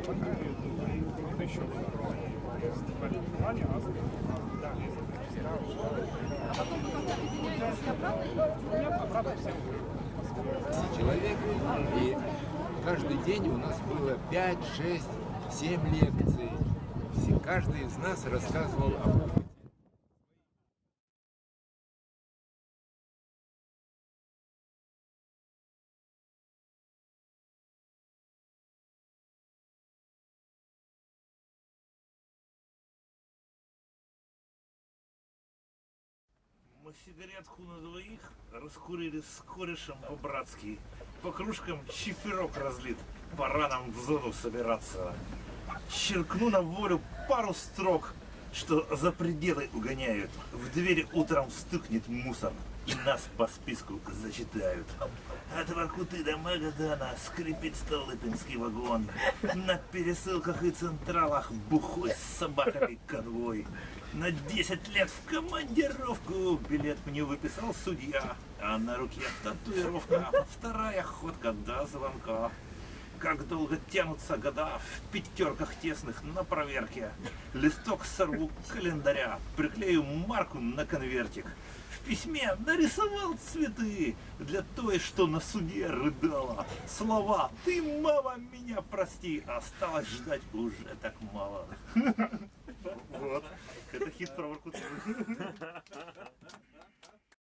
еще Плавание, да, а потом вы как-то объединяетесь и обратно? Нет, обратно все. Человек, и каждый день у нас было 5, 6, 7 лекций. Каждый из нас рассказывал об опыте. Мы сигаретку на двоих раскурили с корешем по-братски. По кружкам чиферок разлит, пора нам в зону собираться. Черкну на волю пару строк, что за пределы угоняют. В двери утром стукнет мусор, и нас по списку зачитают. От Воркуты до Магадана скрипит Столыпинский вагон. На пересылках и централах бухой с собаками конвой. На 10 лет в командировку билет мне выписал судья, а на руке татуировка, вторая ходка до звонка. Как долго тянутся года в пятерках тесных на проверке. Листок сорву календаря, приклею марку на конвертик. В письме нарисовал цветы для той, что на суде рыдала. Слова «Ты, мама, меня прости», осталось ждать уже так мало. Вот, это хит про Воркуту.